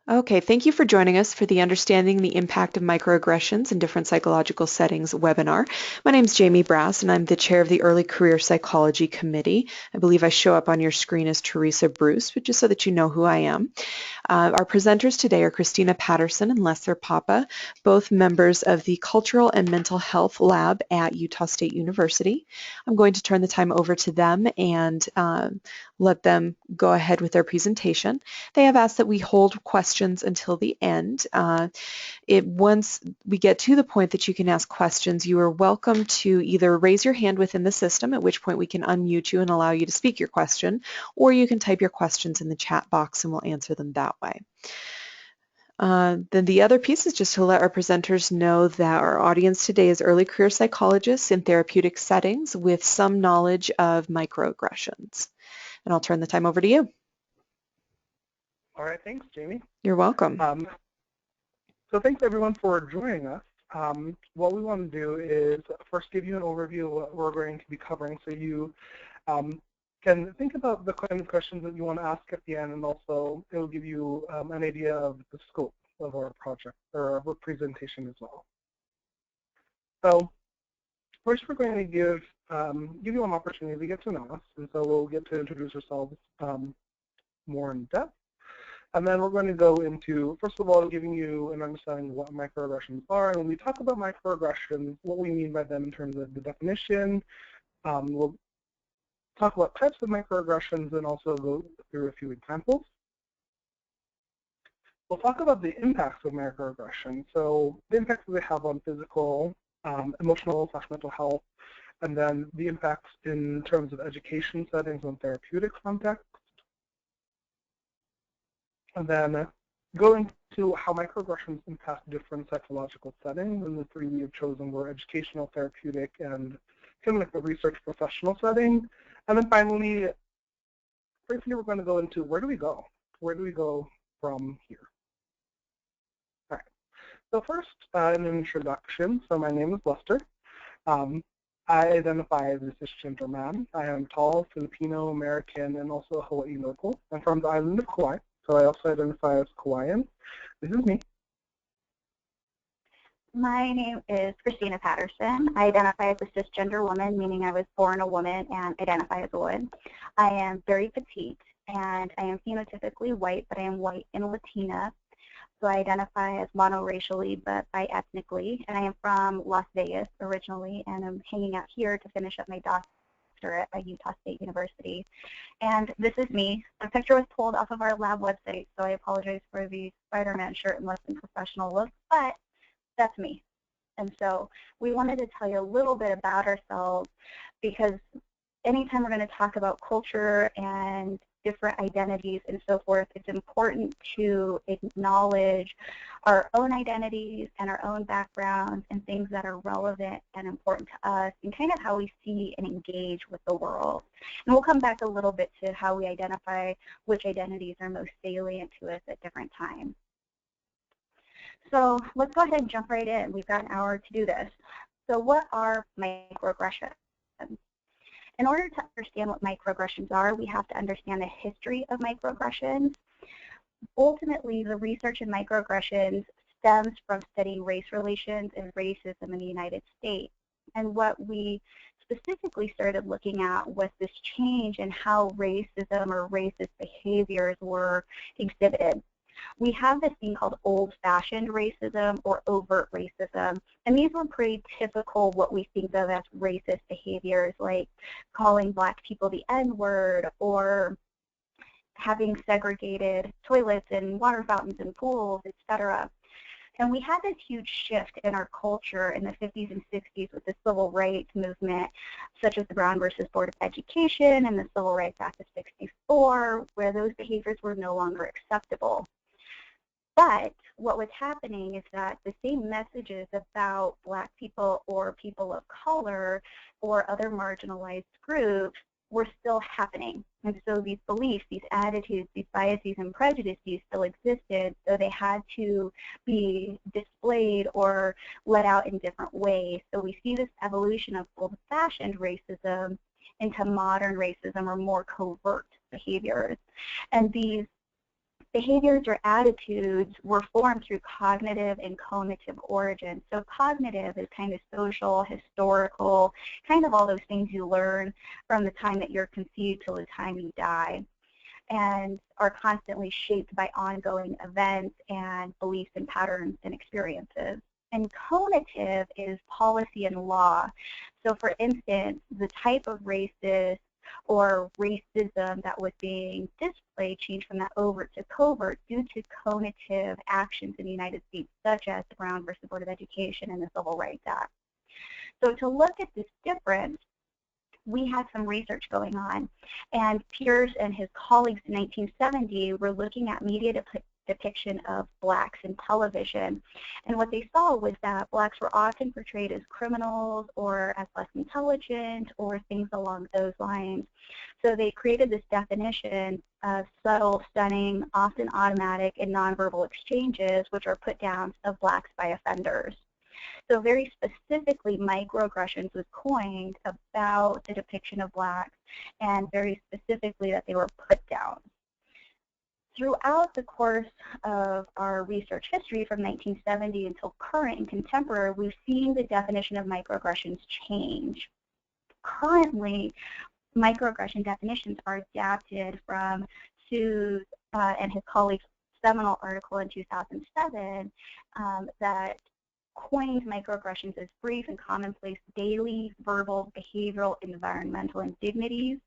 Okay, thank you for joining us for the Understanding the Impact of Microaggressions in Different Psychological Settings webinar. My name is Jamie Brass, and I'm the chair of the Early Career Psychology Committee. I believe I show up on your screen as Teresa Bruce, but just so that you know who I am. Our presenters today are Christina Patterson and Lesther Papa, both members of the Cultural and Mental Health Lab at Utah State University. I'm going to turn the time over to them and let them go ahead with their presentation. They have asked that we hold questions until the end. Once we get to the point that you can ask questions, you are welcome to either raise your hand within the system, at which point we can unmute you and allow you to speak your question, or you can type your questions in the chat box and we'll answer them that way. Then the other piece is just to let our presenters know that our audience today is early career psychologists in therapeutic settings with some knowledge of microaggressions. And I'll turn the time over to you. All right, thanks, Jamie. You're welcome. So thanks, everyone, for joining us. What we want to do is first give you an overview of what we're going to be covering so you can think about the kind of questions that you want to ask at the end, and also it will give you an idea of the scope of our project or our presentation as well. So first we're going to give you an opportunity to get to know us, and so we'll get to introduce ourselves more in depth. And then we're going to go into, first of all, giving you an understanding of what microaggressions are. And when we talk about microaggressions, what we mean by them in terms of the definition. We'll talk about types of microaggressions and also go through a few examples. We'll talk about the impacts of microaggressions. So the impacts that they have on physical, emotional, mental health, and then the impacts in terms of education settings and therapeutic contexts. And then going to how microaggressions impact different psychological settings, and the three we have chosen were educational, therapeutic, and kind of like a research professional setting. And then finally, briefly, we're going to go into where do we go? Where do we go from here? All right. So first, an introduction. So my name is Lesther. I identify as a cisgender man. I am tall, Filipino, American, and also Hawaii local. I'm from the island of Kauai. So I also identify as Hawaiian. This is me. My name is Christina Patterson. I identify as a cisgender woman, meaning I was born a woman and identify as a woman. I am very petite, and I am phenotypically white, but I am white and Latina. So I identify as monoracially, but bi-ethnically. And I am from Las Vegas originally, and I'm hanging out here to finish up my doctorate at Utah State University. And this is me. The picture was pulled off of our lab website, so I apologize for the Spider-Man shirt and less than professional look, but that's me. And so we wanted to tell you a little bit about ourselves, because anytime we're going to talk about culture and different identities and so forth, it's important to acknowledge our own identities and our own backgrounds and things that are relevant and important to us and kind of how we see and engage with the world. And we'll come back a little bit to how we identify which identities are most salient to us at different times. So let's go ahead and jump right in. We've got an hour to do this. So what are microaggressions? In order to understand what microaggressions are, we have to understand the history of microaggressions. Ultimately, the research in microaggressions stems from studying race relations and racism in the United States. And what we specifically started looking at was this change in how racism or racist behaviors were exhibited. We have this thing called old-fashioned racism or overt racism, and these were pretty typical what we think of as racist behaviors, like calling black people the N-word or having segregated toilets and water fountains and pools, etc. And we had this huge shift in our culture in the 50s and 60s with the civil rights movement, such as the Brown versus Board of Education and the Civil Rights Act of '64, where those behaviors were no longer acceptable. But what was happening is that the same messages about black people or people of color or other marginalized groups were still happening. And so these beliefs, these attitudes, these biases and prejudices still existed, so they had to be displayed or let out in different ways. So we see this evolution of old-fashioned racism into modern racism or more covert behaviors. And these behaviors or attitudes were formed through cognitive and cognitive origins. So cognitive is kind of social, historical, kind of all those things you learn from the time that you're conceived till the time you die, and are constantly shaped by ongoing events and beliefs and patterns and experiences. And cognitive is policy and law. So for instance, the type of racist or racism that was being displayed changed from that overt to covert due to cognitive actions in the United States, such as the Brown versus Board of Education and the Civil Rights Act. So to look at this difference, we had some research going on, and Pierce and his colleagues in 1970 were looking at media depiction of blacks in television, and what they saw was that blacks were often portrayed as criminals or as less intelligent or things along those lines. So they created this definition of subtle, stunning, often automatic, and nonverbal exchanges which are put downs of blacks by offenders. So very specifically, microaggressions was coined about the depiction of blacks, and very specifically that they were put downs. Throughout the course of our research history from 1970 until current and contemporary, we've seen the definition of microaggressions change. Currently, microaggression definitions are adapted from Sue's and his colleagues' seminal article in 2007 that coined microaggressions as brief and commonplace daily, verbal, behavioral, environmental indignities,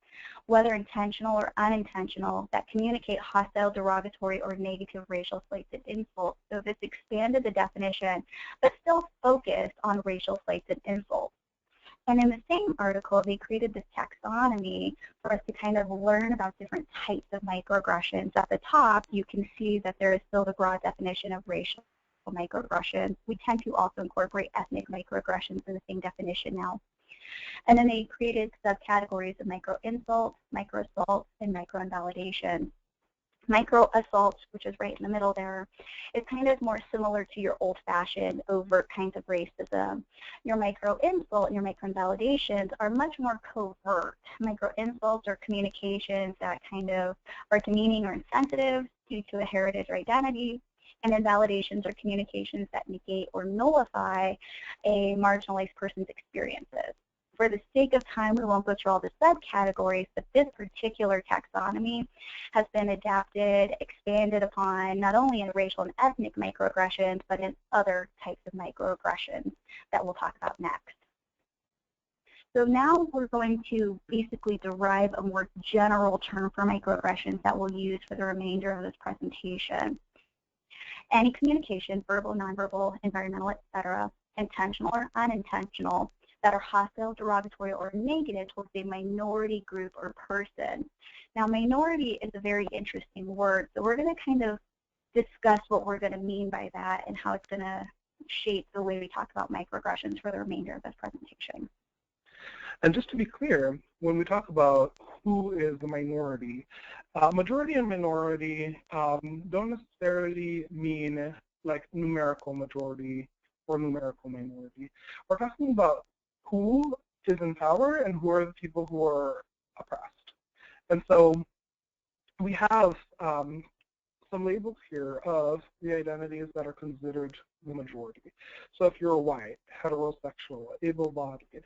whether intentional or unintentional, that communicate hostile, derogatory, or negative racial slights and insults. So this expanded the definition, but still focused on racial slights and insults. And in the same article, they created this taxonomy for us to kind of learn about different types of microaggressions. At the top, you can see that there is still the broad definition of racial microaggressions. We tend to also incorporate ethnic microaggressions in the same definition now. And then they created subcategories of micro-insults, micro-assaults, and micro-invalidation. Micro-assaults, which is right in the middle there, is kind of more similar to your old-fashioned overt kinds of racism. Your micro-insult and your micro-invalidations are much more covert. Micro-insults are communications that kind of are demeaning or insensitive due to a heritage or identity, and invalidations are communications that negate or nullify a marginalized person's experiences. For the sake of time, we won't go through all the subcategories, but this particular taxonomy has been adapted, expanded upon, not only in racial and ethnic microaggressions, but in other types of microaggressions that we'll talk about next. So now we're going to basically derive a more general term for microaggressions that we'll use for the remainder of this presentation. Any communication, verbal, nonverbal, environmental, etc., intentional or unintentional, that are hostile, derogatory, or negative towards a minority group or person. Now, minority is a very interesting word, so we're going to kind of discuss what we're going to mean by that and how it's going to shape the way we talk about microaggressions for the remainder of this presentation. And just to be clear, when we talk about who is the minority, majority and minority don't necessarily mean like numerical majority or numerical minority. We're talking about who is in power and who are the people who are oppressed. And so we have some labels here of the identities that are considered the majority. So if you're white, heterosexual, able-bodied,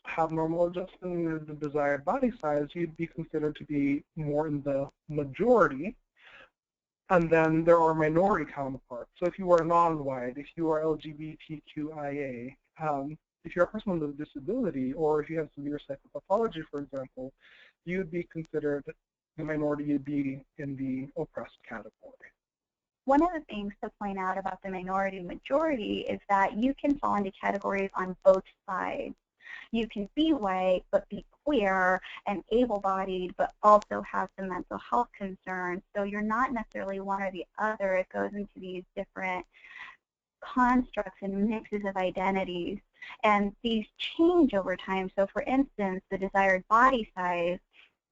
have normal adjustment in the desired body size, you'd be considered to be more in the majority. And then there are minority counterparts. So if you are non-white, if you are LGBTQIA, if you're a person with a disability, or if you have severe psychopathology, for example, you would be considered the minority, you'd be in the oppressed category. One of the things to point out about the minority majority is that you can fall into categories on both sides. You can be white but be queer and able-bodied but also have some mental health concerns. So you're not necessarily one or the other. It goes into these different constructs and mixes of identities. And these change over time. So for instance, the desired body size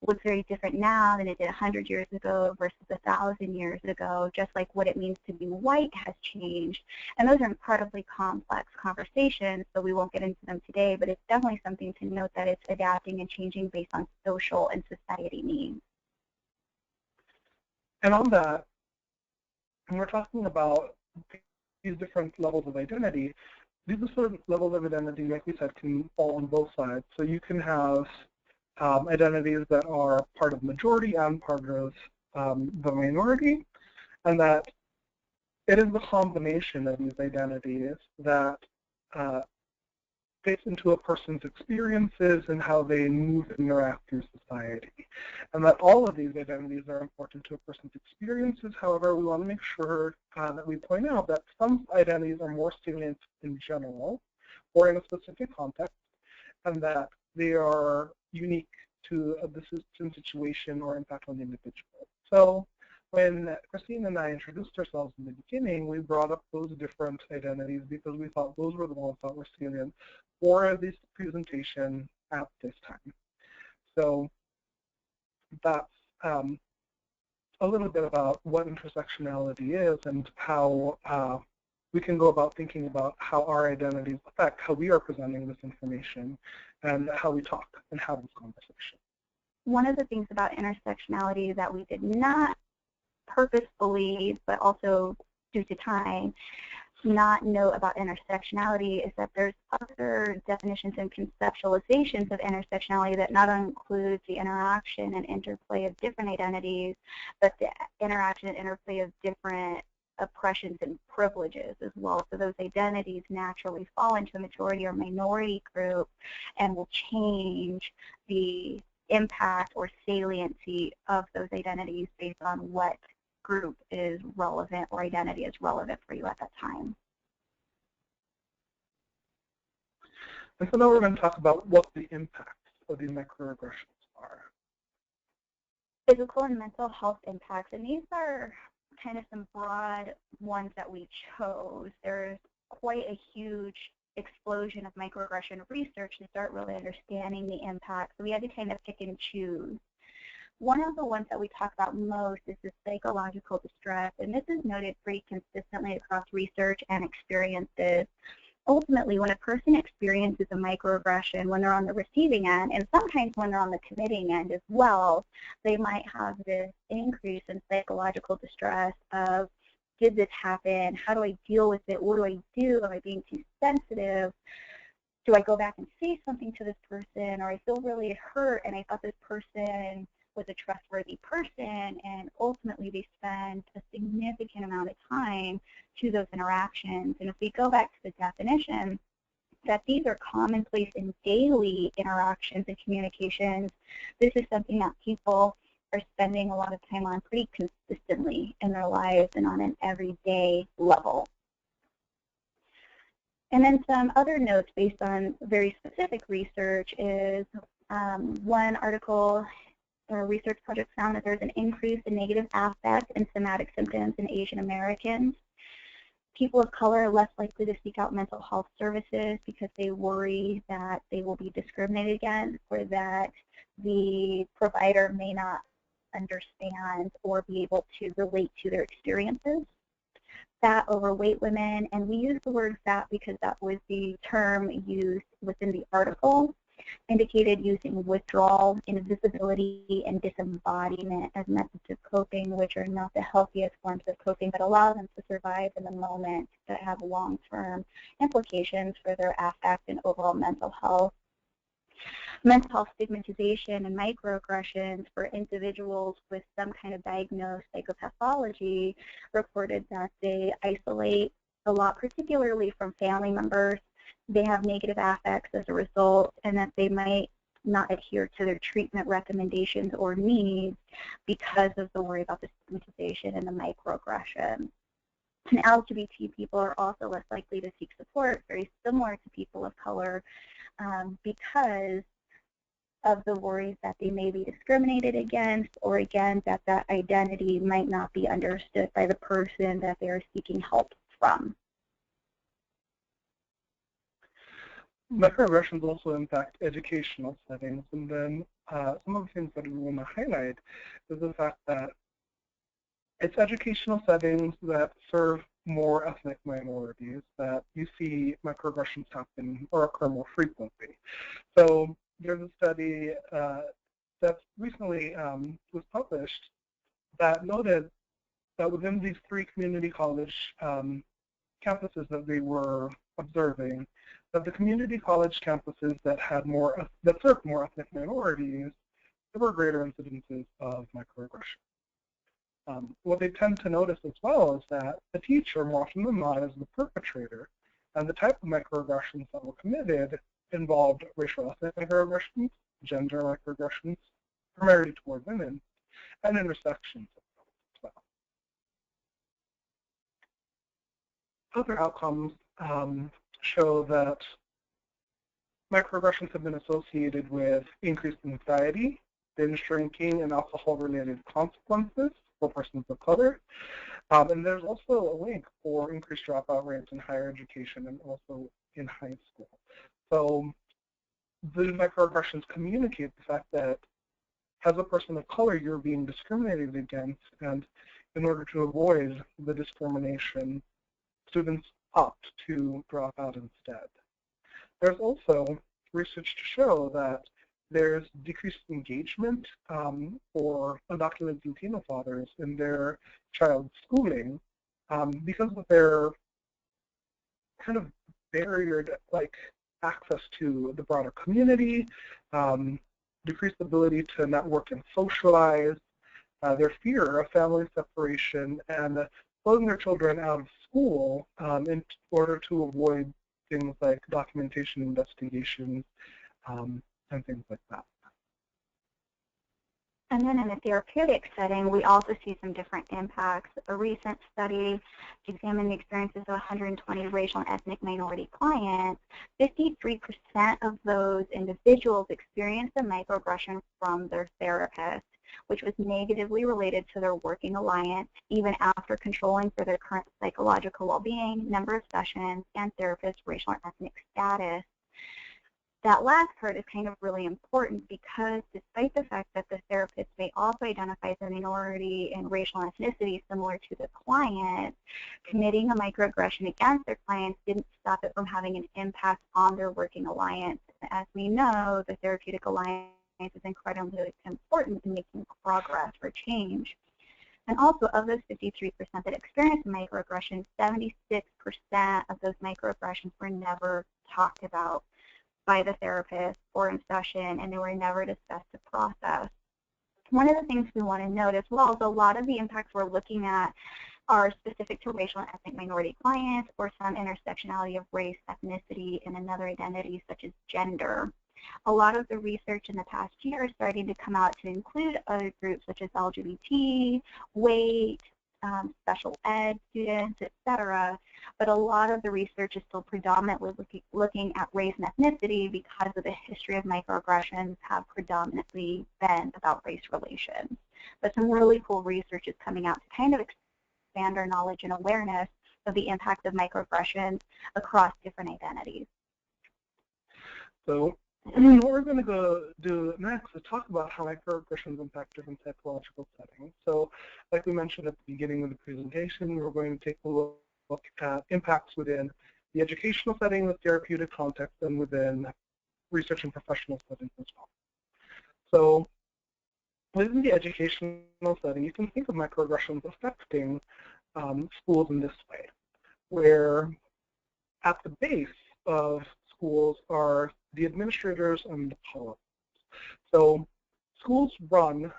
looks very different now than it did 100 years ago versus 1,000 years ago, just like what it means to be white has changed. And those are incredibly complex conversations, so we won't get into them today, but it's definitely something to note that it's adapting and changing based on social and society needs. And on that, when we're talking about these different levels of identity, these different levels of identity, like we said, can fall on both sides. So you can have identities that are part of majority and part of the minority, and that it is the combination of these identities that fits into a person's experiences and how they move and interact through society. And that all of these identities are important to a person's experiences. However, we want to make sure that we point out that some identities are more salient in general or in a specific context, and that they are unique to the system, situation, or impact on the individual. So when Christina and I introduced ourselves in the beginning, we brought up those different identities because we thought those were the ones that were salient for this presentation at this time. So that's a little bit about what intersectionality is and how we can go about thinking about how our identities affect how we are presenting this information and how we talk and have this conversation. One of the things about intersectionality that we did not purposefully, but also due to time, not know about intersectionality is that there's other definitions and conceptualizations of intersectionality that not only includes the interaction and interplay of different identities, but the interaction and interplay of different oppressions and privileges as well. So those identities naturally fall into a majority or minority group and will change the impact or saliency of those identities based on what group is relevant or identity is relevant for you at that time. And so now we're going to talk about what the impacts of these microaggressions are. Physical and mental health impacts, and these are kind of some broad ones that we chose. There's quite a huge explosion of microaggression research to start really understanding the impact. So we had to kind of pick and choose. One of the ones that we talk about most is the psychological distress, and this is noted pretty consistently across research and experiences. Ultimately, when a person experiences a microaggression, when they're on the receiving end, and sometimes when they're on the committing end as well, they might have this increase in psychological distress of, did this happen? How do I deal with it? What do I do? Am I being too sensitive? Do I go back and say something to this person? Or I feel really hurt and I thought this person was a trustworthy person, and ultimately they spend a significant amount of time to those interactions. And if we go back to the definition, that these are commonplace in daily interactions and communications, this is something that people are spending a lot of time on pretty consistently in their lives and on an everyday level. And then some other notes based on very specific research is one article or research project found that there's an increase in negative affect and somatic symptoms in Asian Americans. People of color are less likely to seek out mental health services because they worry that they will be discriminated against or that the provider may not understand or be able to relate to their experiences. Fat, overweight women, and we use the word fat because that was the term used within the article, indicated using withdrawal, invisibility, and disembodiment as methods of coping, which are not the healthiest forms of coping, but allow them to survive in the moment that have long-term implications for their affect and overall mental health. Mental health stigmatization and microaggressions for individuals with some kind of diagnosed psychopathology reported that they isolate a lot, particularly from family members. They have negative affects as a result, and that they might not adhere to their treatment recommendations or needs because of the worry about the stigmatization and the microaggression. And LGBT people are also less likely to seek support, very similar to people of color, because of the worries that they may be discriminated against, or again, that that identity might not be understood by the person that they are seeking help from. Microaggressions also impact educational settings, and then some of the things that we want to highlight is the fact that it's educational settings that serve more ethnic minorities that you see microaggressions happen or occur more frequently. So there's a study that recently was published that noted that within these 3 community college campuses that they were observing, that the community college campuses that served more ethnic minorities, there were greater incidences of microaggression. What they tend to notice as well is that the teacher, more often than not, is the perpetrator, and the type of microaggressions that were committed involved racial ethnic microaggressions, gender microaggressions, primarily toward women, and intersections as well. Other outcomes show that microaggressions have been associated with increased anxiety, binge drinking, and alcohol-related consequences for persons of color. And there's also a link for increased dropout rates in higher education and also in high school. So the microaggressions communicate the fact that as a person of color, you're being discriminated against, and in order to avoid the discrimination, students opt to drop out instead. There's also research to show that there's decreased engagement for undocumented Latino fathers in their child's schooling because of their kind of barriered access to the broader community, decreased ability to network and socialize, their fear of family separation, and pulling their children out of school in order to avoid things like documentation investigations and things like that. And then in the therapeutic setting, we also see some different impacts. A recent study examined the experiences of 120 racial and ethnic minority clients. 53% of those individuals experienced a microaggression from their therapist, which was negatively related to their working alliance, even after controlling for their current psychological well-being, number of sessions, and therapist racial or ethnic status. That last part is kind of really important because despite the fact that the therapist may also identify as a minority in racial and ethnicity similar to the client, committing a microaggression against their clients didn't stop it from having an impact on their working alliance. As we know, the therapeutic alliance is incredibly important in making progress for change. And also, of those 53% that experienced microaggressions, 76% of those microaggressions were never talked about by the therapist or in session, and they were never discussed to process. One of the things we want to note as well is a lot of the impacts we're looking at are specific to racial and ethnic minority clients or some intersectionality of race, ethnicity, and another identity such as gender. A lot of the research in the past year is starting to come out to include other groups such as LGBT, weight, special ed students, etc. But a lot of the research is still predominantly looking at race and ethnicity because of the history of microaggressions have predominantly been about race relations. But some really cool research is coming out to kind of expand our knowledge and awareness of the impact of microaggressions across different identities. So what we're going to go do next is talk about how microaggressions impact different psychological settings. So like we mentioned at the beginning of the presentation, we're going to take a look at impacts within the educational setting, the therapeutic context, and within research and professional settings as well. So within the educational setting, you can think of microaggressions affecting schools in this way, where at the base of schools are the administrators and the policies. So schools run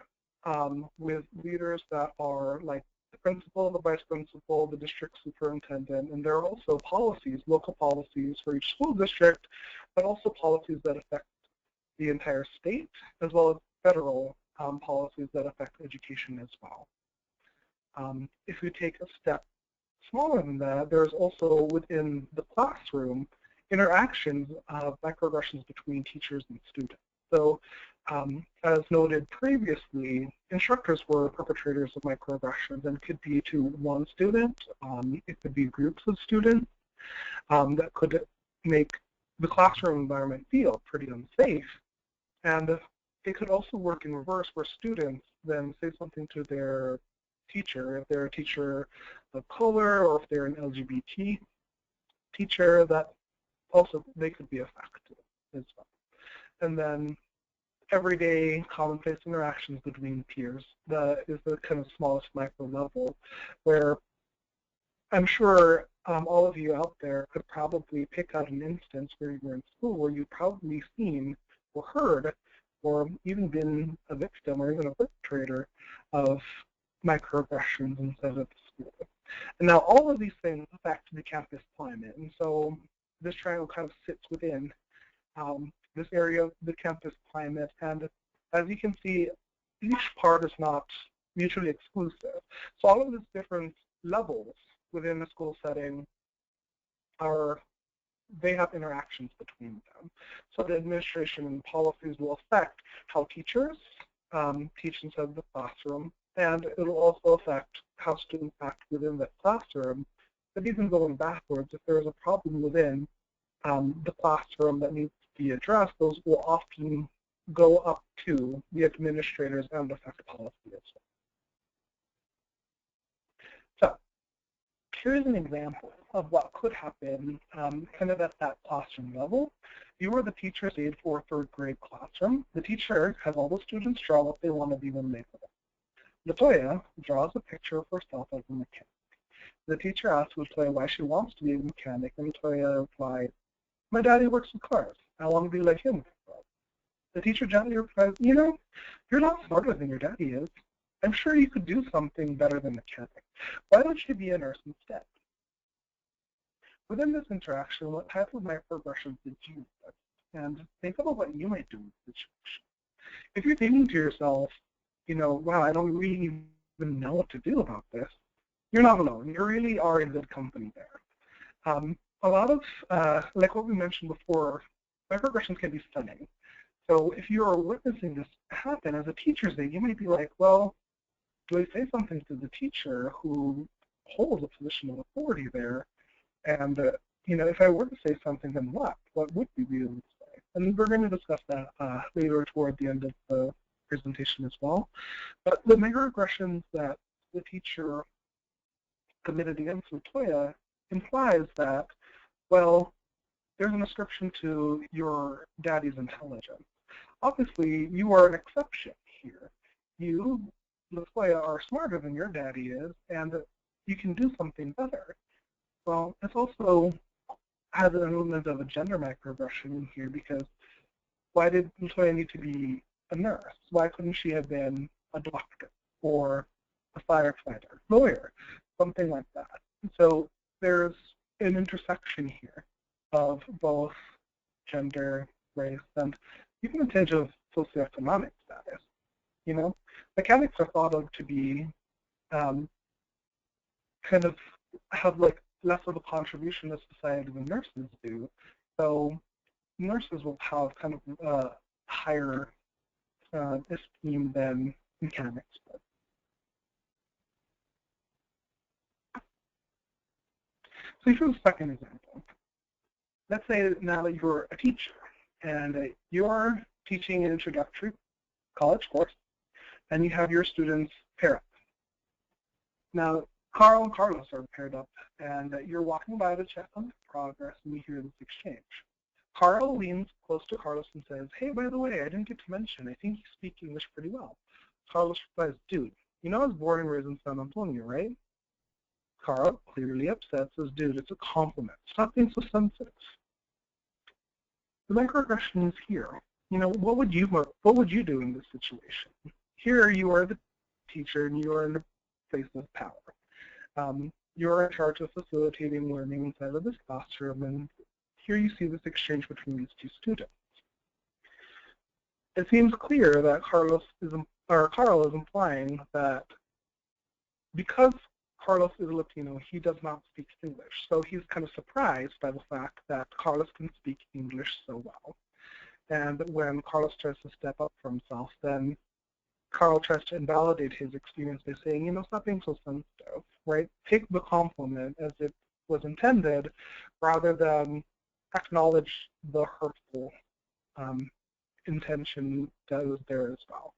with leaders that are like the principal, the vice principal, the district superintendent, and there are also policies, local policies for each school district, but also policies that affect the entire state, as well as federal policies that affect education as well. If we take a step smaller than that, there's also within the classroom interactions of microaggressions between teachers and students. So as noted previously, instructors were perpetrators of microaggressions and could be to one student, it could be groups of students that could make the classroom environment feel pretty unsafe. And it could also work in reverse where students then say something to their teacher, if they're a teacher of color or if they're an LGBT teacher, that also they could be affected as well. And then everyday commonplace interactions between peers is the kind of smallest micro level, where I'm sure all of you out there could probably pick out an instance where you were in school where you've probably seen or heard or even been a victim or even a perpetrator of microaggressions inside of the school. And now all of these things affect the campus climate, and so this triangle kind of sits within this area of the campus climate, and as you can see, each part is not mutually exclusive. So all of these different levels within a school setting they have interactions between them. So the administration and policies will affect how teachers teach inside the classroom, and it will also affect how students act within the classroom. But even going backwards, if there is a problem within the classroom that needs to be addressed, those will often go up to the administrators and affect policy as well. So here's an example of what could happen kind of at that classroom level. You are the teacher's aide for a 3rd grade classroom. The teacher has all the students draw what they want to be when they grow up. Latoya draws a picture of herself as a mechanic. The teacher asks Latoya why she wants to be a mechanic, and Latoya replies, "My daddy works with cars. I want to be like him." The teacher gently replies, "You know, you're not smarter than your daddy is. I'm sure you could do something better than mechanic. Why don't you be a nurse instead?" Within this interaction, what type of microaggressions did you witness? And think about what you might do in this situation. If you're thinking to yourself, wow, I don't really even know what to do about this, you're not alone. You really are in good company there. A lot of, like what we mentioned before, microaggressions can be stunning. So if you are witnessing this happen as a teacher's aide, you might be like, well, do I say something to the teacher who holds a position of authority there? And, if I were to say something, then what? What would we be able to say? And we're going to discuss that later toward the end of the presentation as well. But the microaggressions that the teacher committed against Latoya implies that, well, there's an ascription to your daddy's intelligence. Obviously, you are an exception here. You, Latoya, are smarter than your daddy is, and you can do something better. Well, this also has an element of a gender microaggression in here, because why did Latoya need to be a nurse? Why couldn't she have been a doctor or a firefighter, lawyer, something like that? And so there's an intersection here of both gender, race, and even a tinge of socioeconomic status. Mechanics are thought of to be kind of have like less of a contribution to society than nurses do. So nurses will have kind of a higher esteem than mechanics would. So here's a second example. Let's say now that you're a teacher and you're teaching an introductory college course, and you have your students pair up. Now, Carl and Carlos are paired up, and you're walking by to check on progress, and you hear this exchange. Carl leans close to Carlos and says, "Hey, by the way, I didn't get to mention, I think you speak English pretty well." Carlos replies, "Dude, I was born and raised in San Antonio, right?" Carl, clearly upset, says, "Dude, it's a compliment. Stop being so sensitive." The microaggression is here. What would you do in this situation? Here you are the teacher, and you are in a place of power. You're in charge of facilitating learning inside of this classroom, and here you see this exchange between these two students. It seems clear that Carl is implying that because Carlos is Latino, he does not speak English. So he's kind of surprised by the fact that Carlos can speak English so well. And when Carlos tries to step up for himself, then Carl tries to invalidate his experience by saying, stop being so sensitive, right? Take the compliment as it was intended, rather than acknowledge the hurtful intention that was there as well.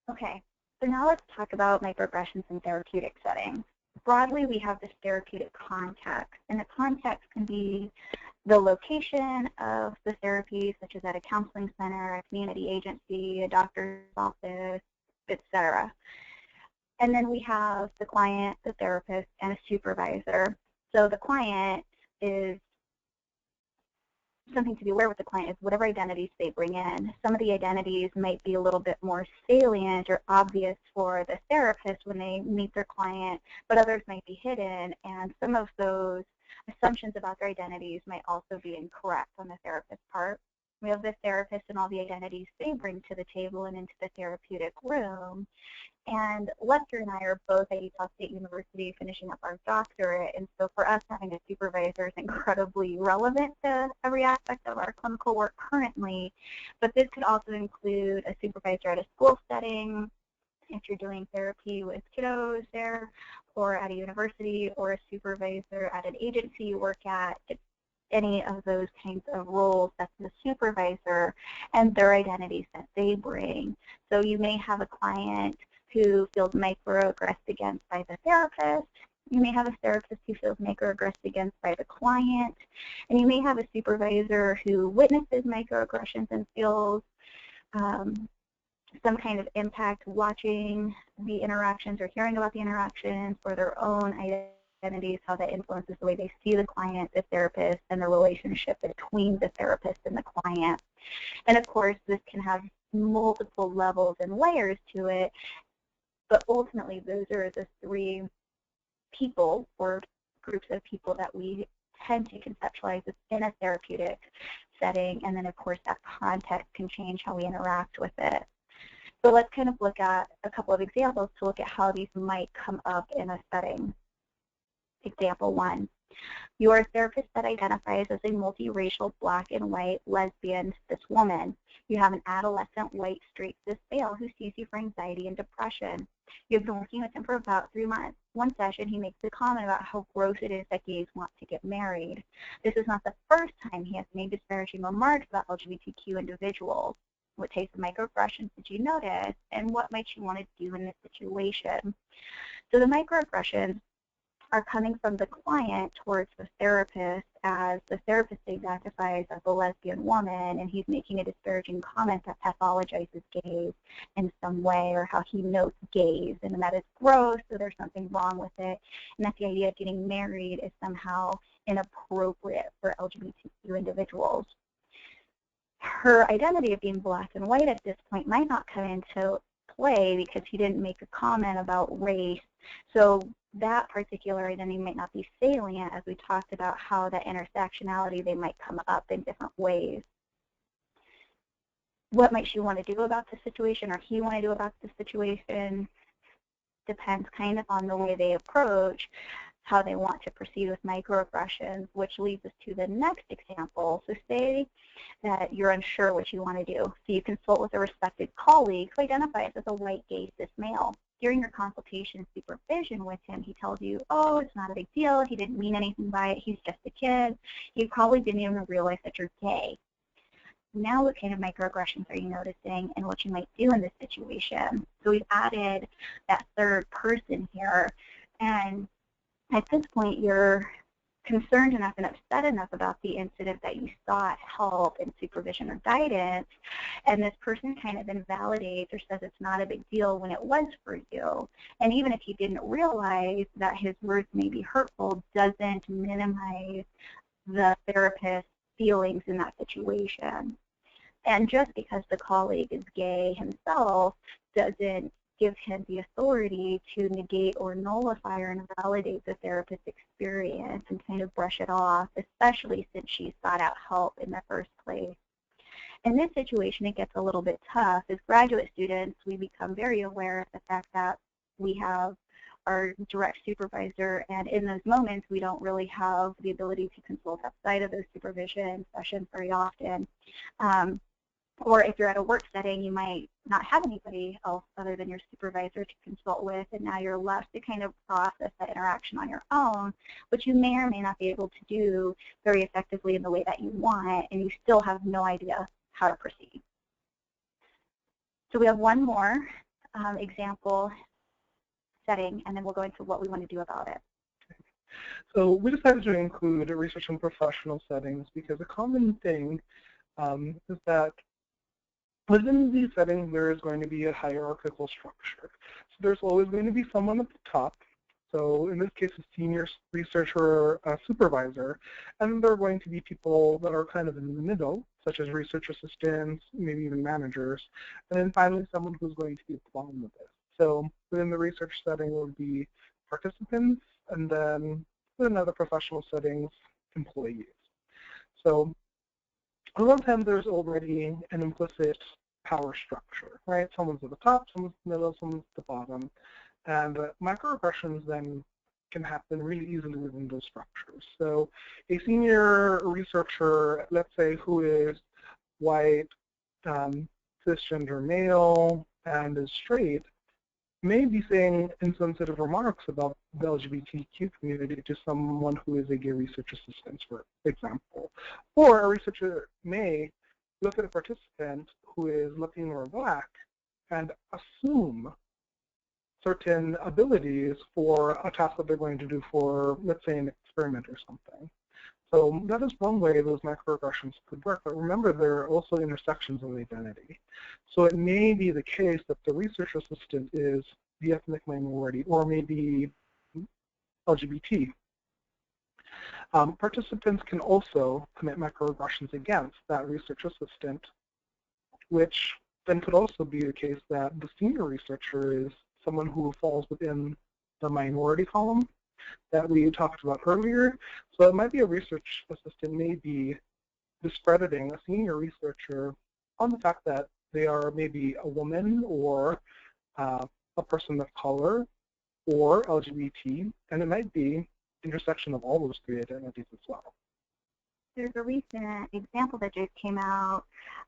Okay, so now let's talk about microaggressions in therapeutic settings. Broadly, we have this therapeutic context, and the context can be the location of the therapy, such as at a counseling center, a community agency, a doctor's office, etc. And then we have the client, the therapist, and a supervisor. So the client is something to be aware with the client is whatever identities they bring in. Some of the identities might be a little bit more salient or obvious for the therapist when they meet their client, but others might be hidden, and some of those assumptions about their identities might also be incorrect on the therapist's part. We have the therapist and all the identities they bring to the table and into the therapeutic room. And Lesther and I are both at Utah State University finishing up our doctorate, and so for us, having a supervisor is incredibly relevant to every aspect of our clinical work currently. But this could also include a supervisor at a school setting, if you're doing therapy with kiddos there, or at a university, or a supervisor at an agency you work at. It's any of those kinds of roles. That's the supervisor and their identities that they bring. So you may have a client who feels microaggressed against by the therapist. You may have a therapist who feels microaggressed against by the client. And you may have a supervisor who witnesses microaggressions and feels some kind of impact watching the interactions or hearing about the interactions, or their own identities, how that influences the way they see the client, the therapist, and the relationship between the therapist and the client. And of course, this can have multiple levels and layers to it, but ultimately those are the three people or groups of people that we tend to conceptualize in a therapeutic setting, and then of course that context can change how we interact with it. So let's kind of look at a couple of examples to look at how these might come up in a setting. Example 1. You are a therapist that identifies as a multiracial black and white lesbian cis woman. You have an adolescent white straight cis male who sees you for anxiety and depression. You've been working with him for about 3 months. One session, he makes a comment about how gross it is that gays want to get married. This is not the first time he has made disparaging remarks about LGBTQ individuals. What types of microaggressions did you notice, and what might you want to do in this situation? So the microaggressions are coming from the client towards the therapist, as the therapist identifies as a lesbian woman, and he's making a disparaging comment that pathologizes gays in some way, or how he notes gays, and that is gross, so there's something wrong with it, and that the idea of getting married is somehow inappropriate for LGBTQ individuals. Her identity of being black and white at this point might not come into play because he didn't make a comment about race. So that particular identity might not be salient, as we talked about how that intersectionality, they might come up in different ways. What might she want to do about the situation, or he want to do about the situation, depends kind of on the way they approach how they want to proceed with microaggressions, which leads us to the next example. So say that you're unsure what you want to do. So you consult with a respected colleague who identifies as a white gay cis male. During your consultation and supervision with him, he tells you, oh, it's not a big deal. He didn't mean anything by it. He's just a kid. He probably didn't even realize that you're gay. Now what kind of microaggressions are you noticing, and what you might do in this situation? So we've added that third person here, and at this point, you're concerned enough and upset enough about the incident that you sought help and supervision or guidance, and this person kind of invalidates or says it's not a big deal when it was for you. And even if you didn't realize that his words may be hurtful, doesn't minimize the therapist's feelings in that situation. And just because the colleague is gay himself doesn't give him the authority to negate or nullify or invalidate the therapist's experience and kind of brush it off, especially since she sought out help in the first place. In this situation, it gets a little bit tough. As graduate students, we become very aware of the fact that we have our direct supervisor, and in those moments, we don't really have the ability to consult outside of those supervision sessions very often. Or if you're at a work setting, you might not have anybody else other than your supervisor to consult with, and now you're left to kind of process that interaction on your own, which you may or may not be able to do very effectively in the way that you want, and you still have no idea how to proceed. So we have one more example setting, and then we'll go into what we want to do about it. So we decided to include research in professional settings because a common thing is that within these settings there is going to be a hierarchical structure. So there's always going to be someone at the top. So in this case, a senior researcher or a supervisor, and there are going to be people that are kind of in the middle, such as research assistants, maybe even managers, and then finally someone who's going to be at the bottom of this. So within the research setting would be participants, and then within other professional settings, employees. So a lot of times there's already an implicit power structure, right? Someone's at the top, someone's in the middle, someone's at the bottom. And microaggressions then can happen really easily within those structures. So a senior researcher, let's say, who is white, cisgender male, and is straight, may be saying insensitive remarks about the LGBTQ community to someone who is a gay research assistant, for example. Or a researcher may look at a participant who is Latino or Black and assume certain abilities for a task that they're going to do for, let's say, an experiment or something. So that is one way those microaggressions could work, but remember there are also intersections of identity. So it may be the case that the research assistant is the ethnic minority or maybe LGBT. Participants can also commit microaggressions against that research assistant, which then could also be the case that the senior researcher is someone who falls within the minority column that we talked about earlier. So it might be a research assistant may be discrediting a senior researcher on the fact that they are maybe a woman or a person of color or LGBT, and it might be intersection of all those three identities as well. There's a recent example that just came out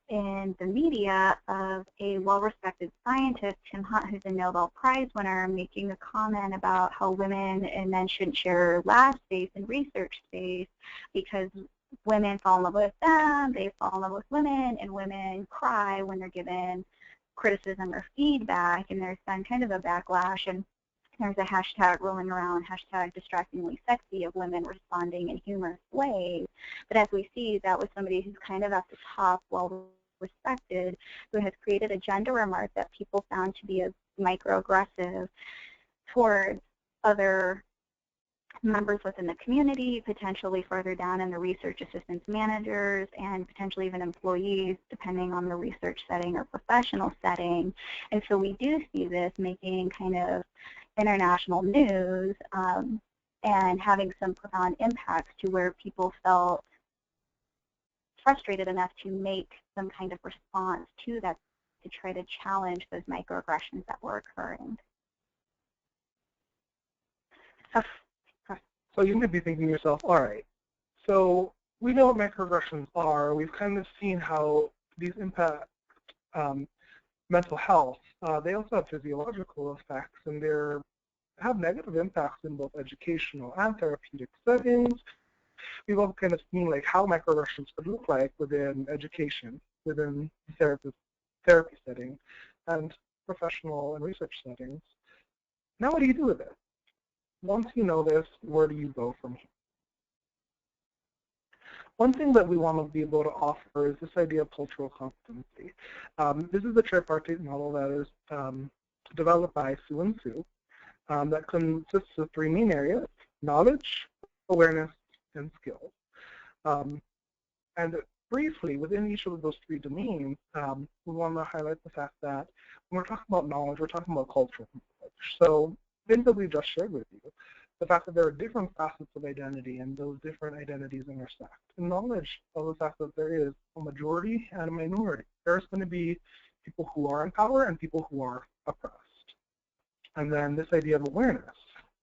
in the media of a well-respected scientist, Tim Hunt, who's a Nobel Prize winner, making a comment about how women and men shouldn't share lab space and research space because women fall in love with them, they fall in love with women, and women cry when they're given criticism or feedback, and there's been kind of a backlash, and there's a hashtag rolling around, hashtag distractingly sexy, of women responding in humorous ways. But as we see, that was somebody who's kind of at the top, well respected, who has created a gender remark that people found to be a microaggressive towards other members within the community, potentially further down in the research assistants managers, and potentially even employees, depending on the research setting or professional setting. And so we do see this making kind of international news and having some profound impacts to where people felt frustrated enough to make some kind of response to that to try to challenge those microaggressions that were occurring. So you might be thinking to yourself, all right, so we know what microaggressions are. We've kind of seen how these impact mental health. They also have physiological effects, and they have negative impacts in both educational and therapeutic settings. We've also kind of seen like how microaggressions could look like within education, within the therapy setting, and professional and research settings. Now what do you do with it? Once you know this, where do you go from here? One thing that we want to be able to offer is this idea of cultural competency. This is the tripartite model that is developed by Sue and Sue that consists of three main areas: knowledge, awareness, and skills. And briefly, within each of those three domains, we want to highlight the fact that when we're talking about knowledge, we're talking about cultural knowledge. So things that we just shared with you, the fact that there are different facets of identity and those different identities intersect. And knowledge of the fact that there is a majority and a minority. There's going to be people who are in power and people who are oppressed. And then this idea of awareness.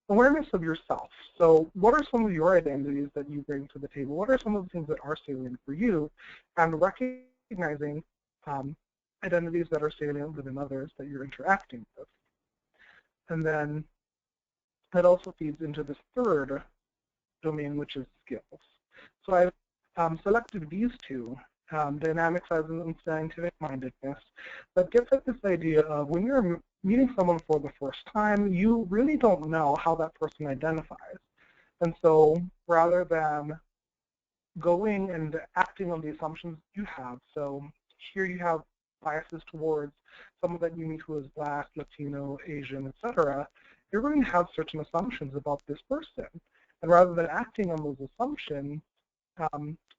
Awareness of yourself. So what are some of your identities that you bring to the table? What are some of the things that are salient for you? And recognizing identities that are salient within others that you're interacting with. And then that also feeds into this third domain, which is skills. So I've selected these two, dynamic sizes and scientific mindedness, that gets at this idea of when you're meeting someone for the first time, you really don't know how that person identifies. And so rather than going and acting on the assumptions you have, so here you have biases towards someone that you meet who is Black, Latino, Asian, etc., you're going to have certain assumptions about this person. And rather than acting on those assumptions,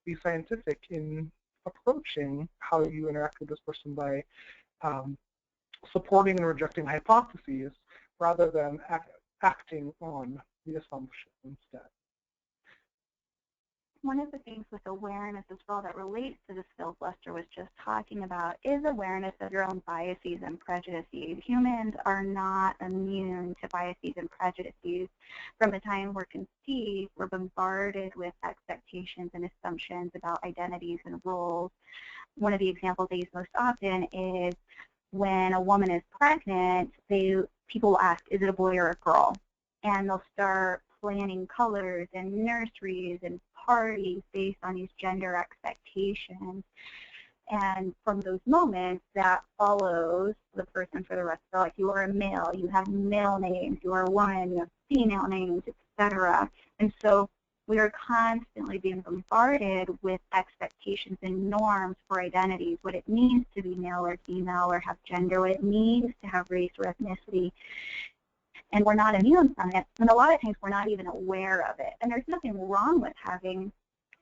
be scientific in approaching how you interact with this person by supporting and rejecting hypotheses rather than acting on the assumption instead. One of the things with awareness as well that relates to the skills Lesther was just talking about is awareness of your own biases and prejudices. Humans are not immune to biases and prejudices. From the time we're conceived, we're bombarded with expectations and assumptions about identities and roles. One of the examples I use most often is when a woman is pregnant, people will ask, is it a boy or a girl? And they'll start planning colors and nurseries and parties based on these gender expectations. And from those moments, that follows the person for the rest of their life. You are a male, you have male names, you are a woman, you have female names, etc. And so we are constantly being bombarded with expectations and norms for identities, what it means to be male or female or have gender, what it means to have race or ethnicity. And we're not immune from it, and a lot of times we're not even aware of it. And there's nothing wrong with having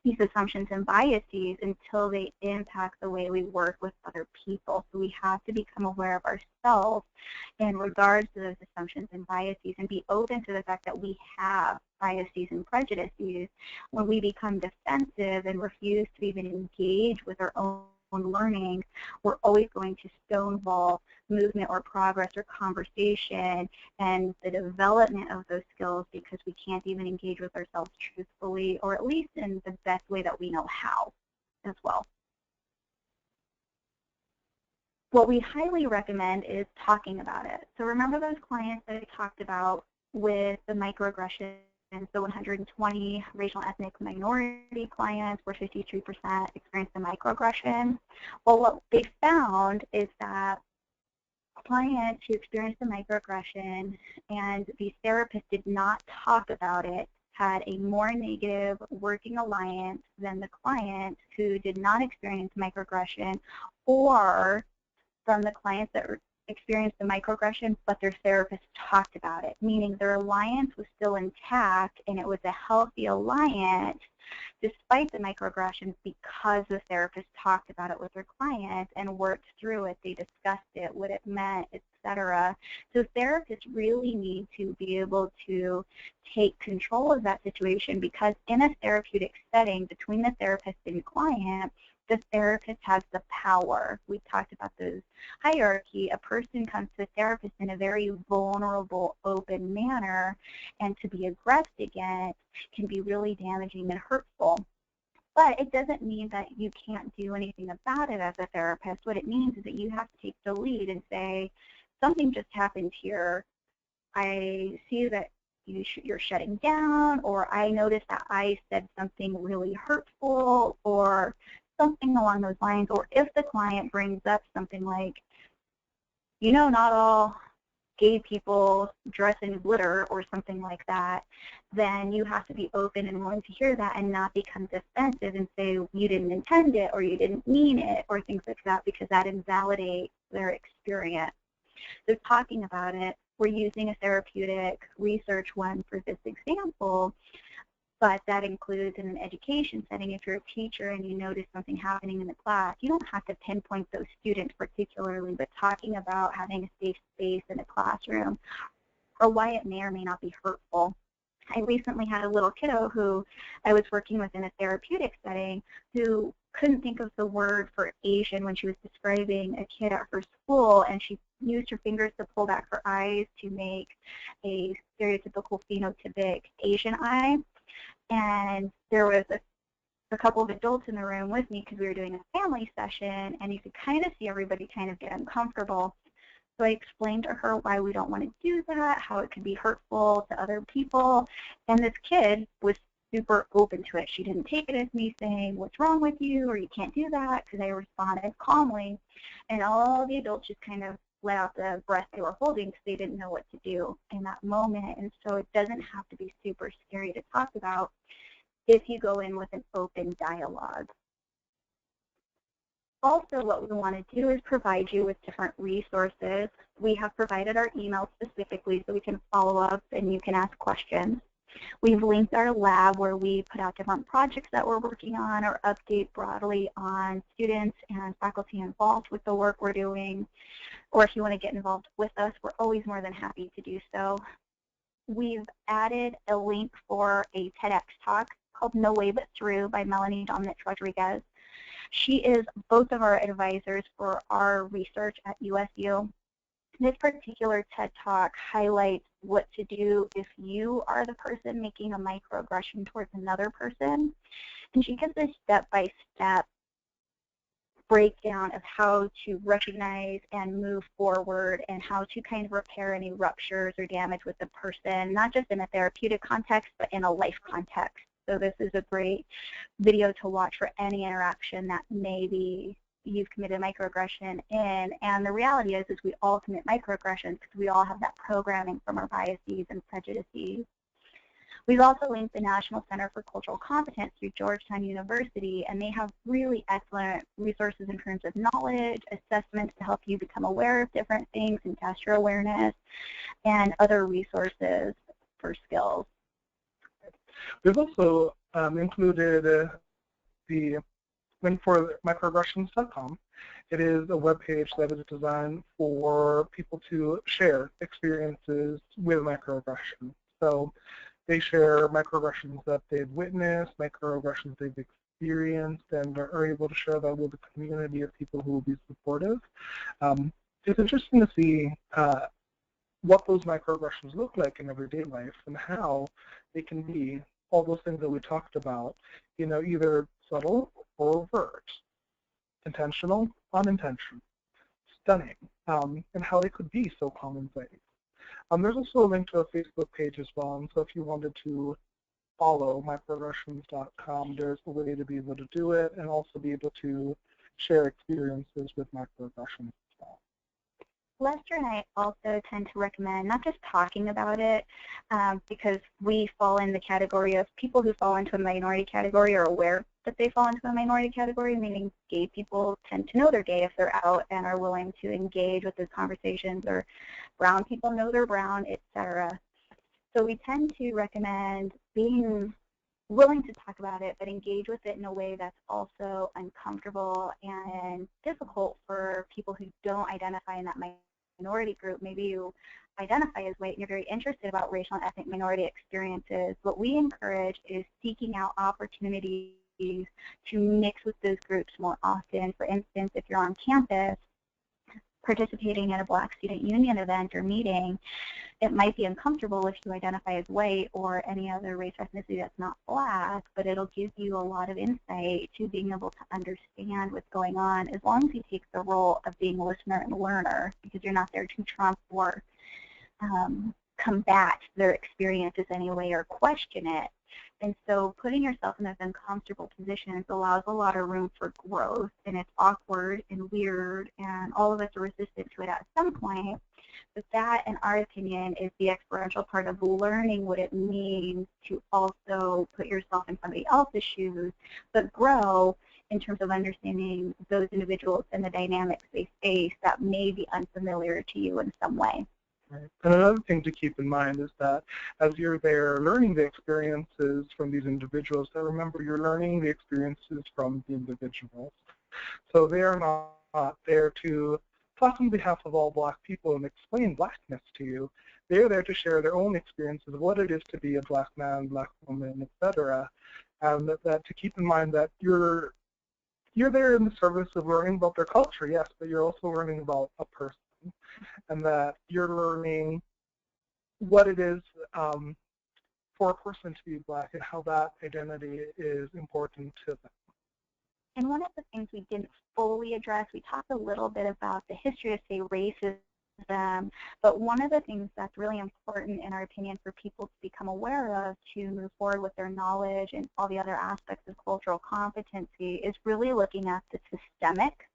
these assumptions and biases until they impact the way we work with other people. So we have to become aware of ourselves in regards to those assumptions and biases and be open to the fact that we have biases and prejudices. When we become defensive and refuse to even engage with our own learning, we're always going to stonewall movement or progress or conversation and the development of those skills because we can't even engage with ourselves truthfully, or at least in the best way that we know how as well. What we highly recommend is talking about it. So remember those clients that I talked about with the microaggressions, the 120 racial and ethnic minority clients where 53% experienced a microaggression? Well, what they found is that clients who experienced a microaggression and the therapist did not talk about it had a more negative working alliance than the client who did not experience microaggression, or from the clients that experienced the microaggression, but their therapist talked about it, meaning their alliance was still intact and it was a healthy alliance despite the microaggressions because the therapist talked about it with their client and worked through it. They discussed it, what it meant, etc. So therapists really need to be able to take control of that situation, because in a therapeutic setting between the therapist and client, the therapist has the power. We talked about those hierarchy. A person comes to the therapist in a very vulnerable, open manner, and to be aggressed against can be really damaging and hurtful. But it doesn't mean that you can't do anything about it as a therapist. What it means is that you have to take the lead and say, something just happened here. I see that you're shutting down, or I noticed that I said something really hurtful, or something along those lines. Or if the client brings up something like, you know, not all gay people dress in glitter or something like that, then you have to be open and willing to hear that and not become defensive and say you didn't intend it or you didn't mean it or things like that, because that invalidates their experience. So talking about it, we're using a therapeutic research one for this example, but that includes in an education setting. If you're a teacher and you notice something happening in the class, you don't have to pinpoint those students particularly, but talking about having a safe space in a classroom or why it may or may not be hurtful. I recently had a little kiddo who I was working with in a therapeutic setting who couldn't think of the word for Asian when she was describing a kid at her school, and she used her fingers to pull back her eyes to make a stereotypical phenotypic Asian eye. And there was a couple of adults in the room with me because we were doing a family session, and you could kind of see everybody kind of get uncomfortable. So I explained to her why we don't want to do that, how it could be hurtful to other people, and this kid was super open to it. She didn't take it as me saying, what's wrong with you, or you can't do that, because I responded calmly, and all the adults just kind of let out the breath they were holding because they didn't know what to do in that moment. And so it doesn't have to be super scary to talk about if you go in with an open dialogue. Also, what we want to do is provide you with different resources. We have provided our email specifically so we can follow up and you can ask questions. We've linked our lab where we put out different projects that we're working on or update broadly on students and faculty involved with the work we're doing. Or if you want to get involved with us, we're always more than happy to do so. We've added a link for a TEDx talk called No Way But Through by Melanie Dominic Rodriguez. She is both of our advisors for our research at USU. This particular TED Talk highlights what to do if you are the person making a microaggression towards another person. And she gives a step-by-step breakdown of how to recognize and move forward and how to kind of repair any ruptures or damage with the person, not just in a therapeutic context, but in a life context. So this is a great video to watch for any interaction that maybe you've committed microaggression in. And the reality is we all commit microaggressions because we all have that programming from our biases and prejudices. We've also linked the National Center for Cultural Competence through Georgetown University, and they have really excellent resources in terms of knowledge, assessments to help you become aware of different things and test your awareness, and other resources for skills. We've also included the link for microaggressions.com. It is a web page that is designed for people to share experiences with microaggression. So they share microaggressions that they've witnessed, microaggressions they've experienced, and are able to share that with a community of people who will be supportive. It's interesting to see what those microaggressions look like in everyday life and how they can be all those things that we talked about, either subtle or overt, intentional, unintentional, stunning, and how they could be so commonplace. There's also a link to a Facebook page as well, and so if you wanted to follow microaggressions.com, there's a way to be able to do it and also be able to share experiences with microaggressions as well. Lesther and I also tend to recommend not just talking about it, because we fall in the category of people who fall into a minority category are aware that they fall into a minority category, meaning gay people tend to know they're gay if they're out and are willing to engage with those conversations, or brown people know they're brown, etc. So we tend to recommend being willing to talk about it, but engage with it in a way that's also uncomfortable and difficult for people who don't identify in that minority group. Maybe you identify as white and you're very interested about racial and ethnic minority experiences. What we encourage is seeking out opportunities to mix with those groups more often. For instance, if you're on campus participating in a Black Student Union event or meeting, it might be uncomfortable if you identify as white or any other race or ethnicity that's not Black, but it'll give you a lot of insight to being able to understand what's going on, as long as you take the role of being a listener and learner, because you're not there to trump or combat their experiences anyway or question it. And so putting yourself in those uncomfortable positions allows a lot of room for growth, and it's awkward and weird, and all of us are resistant to it at some point. But that, in our opinion, is the experiential part of learning what it means to also put yourself in somebody else's shoes, but grow in terms of understanding those individuals and the dynamics they face that may be unfamiliar to you in some way. Right. And another thing to keep in mind is that as you're there learning the experiences from these individuals, that remember you're learning the experiences from the individuals. So they are not there to talk on behalf of all Black people and explain Blackness to you. They're there to share their own experiences of what it is to be a Black man, Black woman, etc. And that to keep in mind that you're there in the service of learning about their culture, yes, but you're also learning about a person. And that you're learning what it is for a person to be Black and how that identity is important to them. And one of the things we didn't fully address, we talked a little bit about the history of, say, racism, but one of the things that's really important, in our opinion, for people to become aware of to move forward with their knowledge and all the other aspects of cultural competency is really looking at the systemic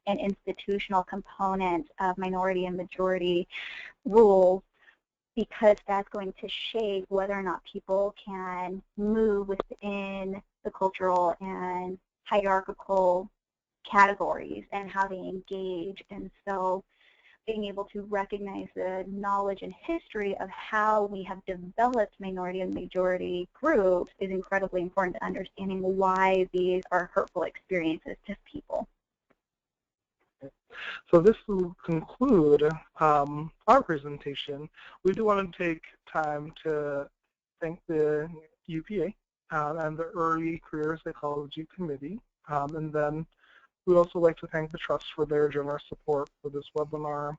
and institutional component of minority and majority rules, because that's going to shape whether or not people can move within the cultural and hierarchical categories and how they engage. And so being able to recognize the knowledge and history of how we have developed minority and majority groups is incredibly important to understanding why these are hurtful experiences to people. So this will conclude our presentation. We do want to take time to thank the UPA and the Early Career Psychology Committee, and then we'd also like to thank the Trust for their generous support for this webinar.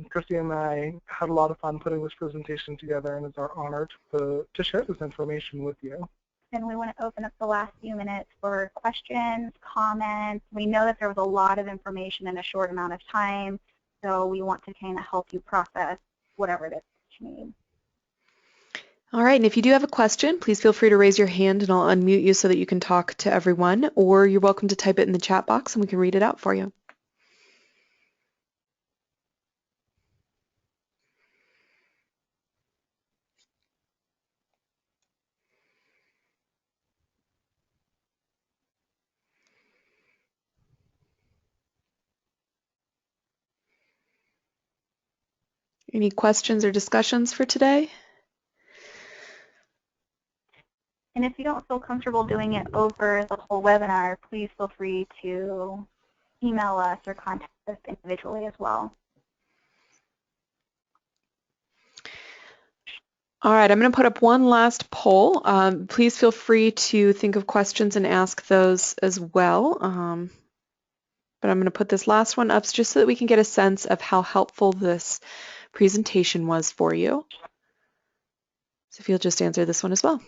Christina and I had a lot of fun putting this presentation together, and it's our honor to share this information with you. And we want to open up the last few minutes for questions, comments. We know that there was a lot of information in a short amount of time, so we want to kind of help you process whatever it is that you need. All right, and if you do have a question, please feel free to raise your hand and I'll unmute you so that you can talk to everyone, or you're welcome to type it in the chat box and we can read it out for you. Any questions or discussions for today? And if you don't feel comfortable doing it over the whole webinar, please feel free to email us or contact us individually as well. All right, I'm going to put up one last poll. Please feel free to think of questions and ask those as well. But I'm going to put this last one up just so that we can get a sense of how helpful this presentation was for you. So if you'll just answer this one as well.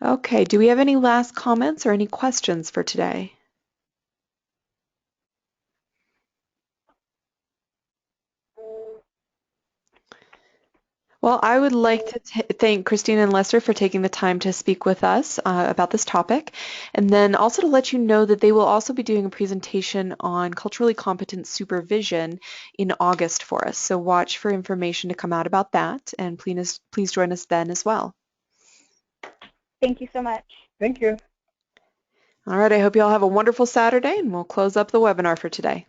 Okay, do we have any last comments or any questions for today? Well, I would like to thank Christina and Lesther for taking the time to speak with us about this topic, and then also to let you know that they will also be doing a presentation on culturally competent supervision in August for us. So watch for information to come out about that, and please join us then as well. Thank you so much. Thank you. All right, I hope you all have a wonderful Saturday, and we'll close up the webinar for today.